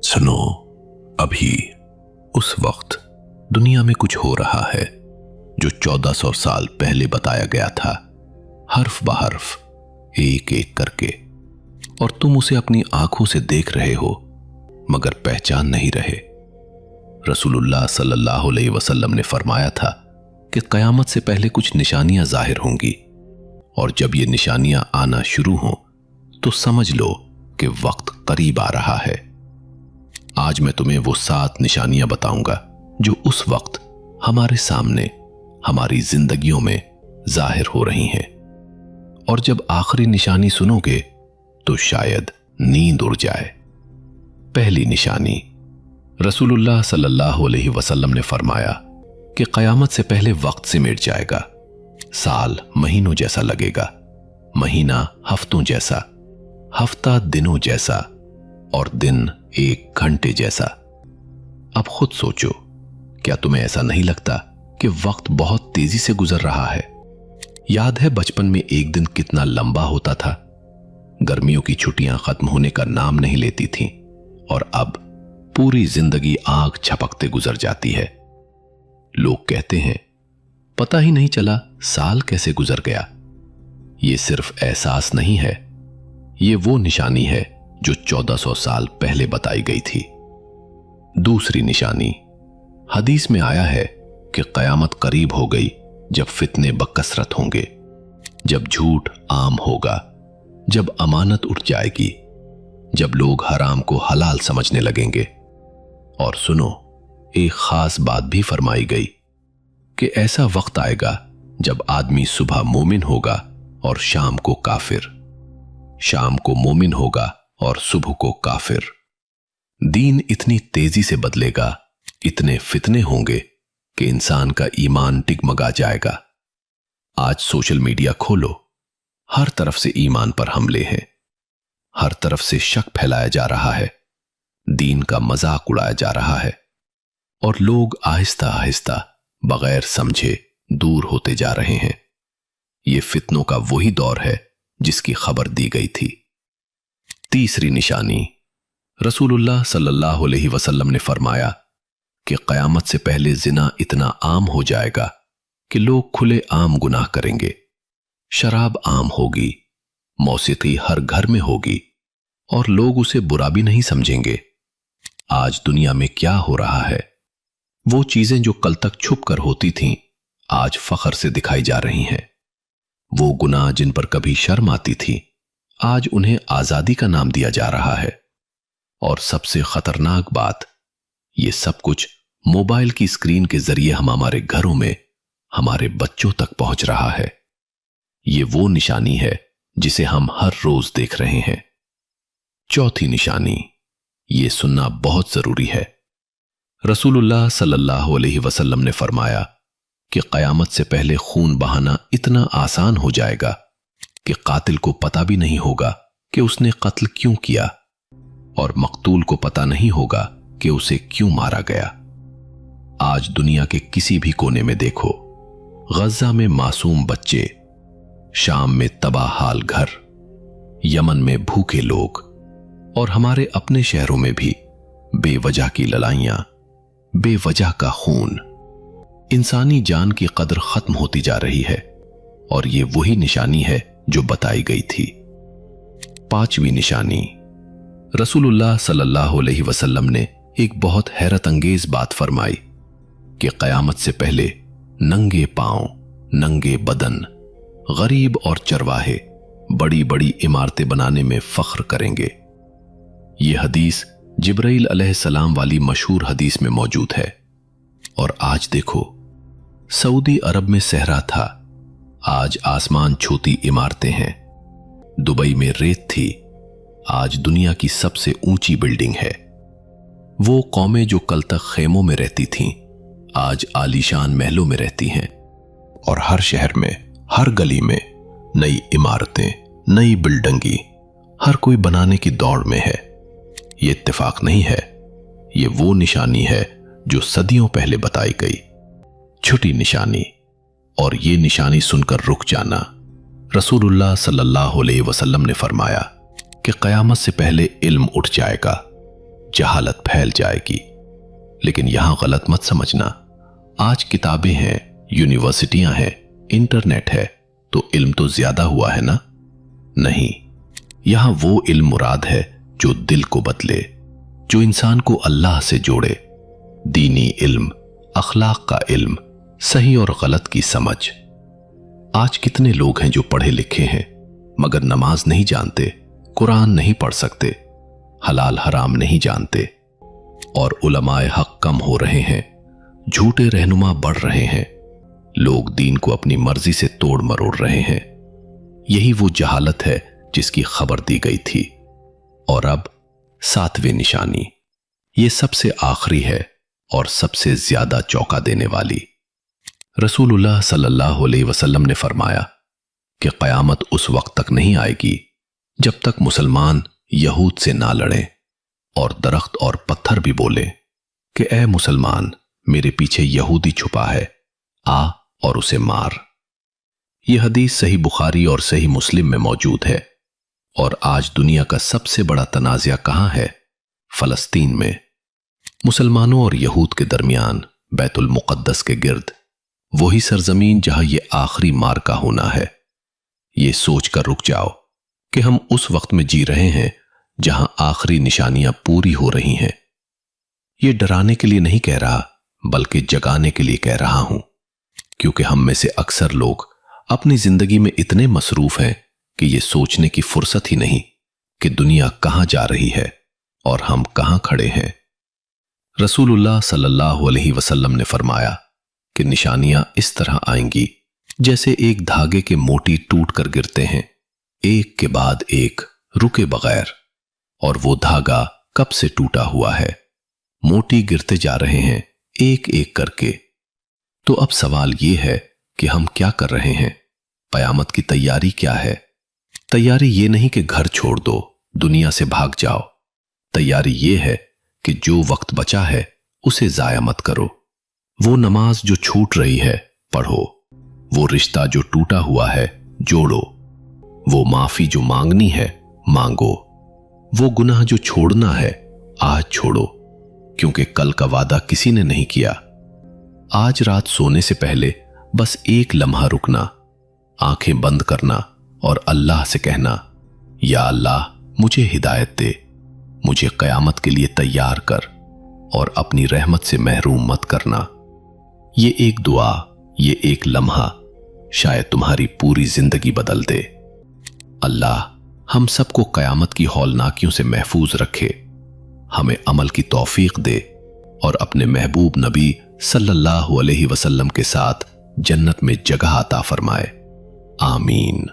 सुनो, अभी उस वक्त दुनिया में कुछ हो रहा है जो 1400 साल पहले बताया गया था, हर्फ बहर्फ, एक एक करके, और तुम उसे अपनी आंखों से देख रहे हो मगर पहचान नहीं रहे। रसूलुल्लाह सल्लल्लाहु अलैहि वसल्लम ने फरमाया था कि क़यामत से पहले कुछ निशानियां जाहिर होंगी, और जब ये निशानियां आना शुरू हों तो समझ लो कि वक्त करीब आ रहा है। आज मैं तुम्हें वो 7 निशानियां बताऊंगा जो उस वक्त हमारे सामने, हमारी जिंदगियों में जाहिर हो रही हैं, और जब आखिरी निशानी सुनोगे तो शायद नींद उड़ जाए। पहली निशानी, रसूलुल्लाह सल्लल्लाहु अलैहि वसल्लम ने फरमाया कि क़यामत से पहले वक्त सिमट जाएगा। साल महीनों जैसा लगेगा, महीना हफ्तों जैसा, हफ्ता दिनों जैसा, और दिन 1 घंटे जैसा। अब खुद सोचो, क्या तुम्हें ऐसा नहीं लगता कि वक्त बहुत तेजी से गुजर रहा है? याद है बचपन में एक दिन कितना लंबा होता था? गर्मियों की छुट्टियां खत्म होने का नाम नहीं लेती थीं, और अब पूरी जिंदगी आंख झपकते गुजर जाती है। लोग कहते हैं पता ही नहीं चला साल कैसे गुजर गया। ये सिर्फ एहसास नहीं है, ये वो निशानी है जो 1400 साल पहले बताई गई थी। दूसरी निशानी, हदीस में आया है कि क़यामत करीब हो गई जब फितने बकसरत होंगे, जब झूठ आम होगा, जब अमानत उठ जाएगी, जब लोग हराम को हलाल समझने लगेंगे। और सुनो, एक खास बात भी फरमाई गई कि ऐसा वक्त आएगा जब आदमी सुबह मोमिन होगा और शाम को काफिर, शाम को मोमिन होगा और सुबह को काफिर। दीन इतनी तेजी से बदलेगा, इतने फितने होंगे कि इंसान का ईमान टिगमगा जाएगा। आज सोशल मीडिया खोलो, हर तरफ से ईमान पर हमले हैं, हर तरफ से शक फैलाया जा रहा है, दीन का मजाक उड़ाया जा रहा है, और लोग आहिस्ता आहिस्ता बगैर समझे दूर होते जा रहे हैं। ये फितनों का वही दौर है जिसकी खबर दी गई थी। तीसरी निशानी, रसूलुल्लाह सल्लल्लाहु अलैहि वसल्लम ने फरमाया कि क़यामत से पहले जिना इतना आम हो जाएगा कि लोग खुले आम गुनाह करेंगे, शराब आम होगी, मौसीकी हर घर में होगी, और लोग उसे बुरा भी नहीं समझेंगे। आज दुनिया में क्या हो रहा है? वो चीजें जो कल तक छुप कर होती थीं, आज फख्र से दिखाई जा रही हैं। वो गुनाह जिन पर कभी शर्म आती थी, आज उन्हें आजादी का नाम दिया जा रहा है। और सबसे खतरनाक बात, ये सब कुछ मोबाइल की स्क्रीन के जरिए हम हमारे घरों में, हमारे बच्चों तक पहुंच रहा है। ये वो निशानी है जिसे हम हर रोज देख रहे हैं। चौथी निशानी, ये सुनना बहुत जरूरी है। रसूलुल्लाह सल्लल्लाहु अलैहि वसल्लम ने फरमाया कि क़यामत से पहले खून बहाना इतना आसान हो जाएगा कि कातिल को पता भी नहीं होगा कि उसने कत्ल क्यों किया, और मकतूल को पता नहीं होगा कि उसे क्यों मारा गया। आज दुनिया के किसी भी कोने में देखो, गजा में मासूम बच्चे, शाम में तबाह हाल घर, यमन में भूखे लोग, और हमारे अपने शहरों में भी बेवजह की लड़ाइयां, बेवजह का खून। इंसानी जान की कदर खत्म होती जा रही है, और ये वही निशानी है जो बताई गई थी। पांचवी निशानी, रसूलुल्लाह सल्लल्लाहु अलैहि वसल्लम ने एक बहुत हैरत अंगेज बात फरमाई कि क़यामत से पहले नंगे पांव, नंगे बदन, गरीब और चरवाहे बड़ी बड़ी इमारतें बनाने में फख्र करेंगे। ये हदीस जिब्राइल अलैहिस्सलाम वाली मशहूर हदीस में मौजूद है। और आज देखो, सऊदी अरब में सहरा था, आज आसमान छूती इमारतें हैं। दुबई में रेत थी, आज दुनिया की सबसे ऊंची बिल्डिंग है। वो कौमें जो कल तक खेमों में रहती थीं, आज आलीशान महलों में रहती हैं। और हर शहर में, हर गली में नई इमारतें, नई बिल्डिंगी, हर कोई बनाने की दौड़ में है। ये इत्तेफाक नहीं है, ये वो निशानी है जो सदियों पहले बताई गई। छठी निशानी, और ये निशानी सुनकर रुक जाना। रसूलुल्लाह सल्लल्लाहु अलैहि वसल्लम ने फरमाया कि क़यामत से पहले इल्म उठ जाएगा, जहालत फैल जाएगी। लेकिन यहां गलत मत समझना, आज किताबें हैं, यूनिवर्सिटियां हैं, इंटरनेट है, तो इल्म तो ज्यादा हुआ है ना? नहीं, यहां वो इल्म मुराद है जो दिल को बदले, जो इंसान को अल्लाह से जोड़े। दीनी इल्म, अखलाक का इल्म, सही और गलत की समझ। आज कितने लोग हैं जो पढ़े लिखे हैं मगर नमाज नहीं जानते, कुरान नहीं पढ़ सकते, हलाल हराम नहीं जानते, और उलमाए हक कम हो रहे हैं, झूठे रहनुमा बढ़ रहे हैं, लोग दीन को अपनी मर्जी से तोड़ मरोड़ रहे हैं। यही वो जहालत है जिसकी खबर दी गई थी। और अब 7वें निशानी, ये सबसे आखिरी है और सबसे ज्यादा चौंका देने वाली। रसूलुल्लाह सल्लल्लाहु अलैहि वसल्लम ने फरमाया कि क़यामत उस वक्त तक नहीं आएगी जब तक मुसलमान यहूद से ना लड़ें और दरख्त और पत्थर भी बोले कि ऐ मुसलमान, मेरे पीछे यहूदी छुपा है, आ और उसे मार। यह हदीस सही बुखारी और सही मुस्लिम में मौजूद है। और आज दुनिया का सबसे बड़ा तनाज़ा कहां है? फलस्तीन में, मुसलमानों और यहूद के दरमियान बैतुल मुक़द्दस के गिर्द, वही सरजमीन जहां यह आखिरी मार्का होना है। ये सोचकर रुक जाओ कि हम उस वक्त में जी रहे हैं जहां आखिरी निशानियां पूरी हो रही हैं। ये डराने के लिए नहीं कह रहा, बल्कि जगाने के लिए कह रहा हूं, क्योंकि हम में से अक्सर लोग अपनी जिंदगी में इतने मसरूफ हैं कि ये सोचने की फुर्सत ही नहीं कि दुनिया कहां जा रही है और हम कहां खड़े हैं। रसूलुल्लाह सल्लल्लाहु अलैहि वसल्लम ने फरमाया कि निशानियां इस तरह आएंगी जैसे एक धागे के मोती टूट कर गिरते हैं, एक के बाद एक, रुके बगैर। और वो धागा कब से टूटा हुआ है, मोती गिरते जा रहे हैं एक एक करके। तो अब सवाल ये है कि हम क्या कर रहे हैं? क़यामत की तैयारी क्या है? तैयारी ये नहीं कि घर छोड़ दो, दुनिया से भाग जाओ। तैयारी ये है कि जो वक्त बचा है उसे जाया मत करो। वो नमाज जो छूट रही है पढ़ो, वो रिश्ता जो टूटा हुआ है जोड़ो, वो माफी जो मांगनी है मांगो, वो गुनाह जो छोड़ना है आज छोड़ो, क्योंकि कल का वादा किसी ने नहीं किया। आज रात सोने से पहले बस एक लम्हा रुकना, आंखें बंद करना और अल्लाह से कहना, या अल्लाह मुझे हिदायत दे, मुझे क़यामत के लिए तैयार कर और अपनी रहमत से महरूम मत करना। ये एक दुआ, ये एक लम्हा शायद तुम्हारी पूरी जिंदगी बदल दे। अल्लाह हम सबको क़यामत की हौलनाकियों से महफूज रखे, हमें अमल की तौफीक दे और अपने महबूब नबी सल्लल्लाहु अलैहि वसल्लम के साथ जन्नत में जगह अता फरमाए। आमीन।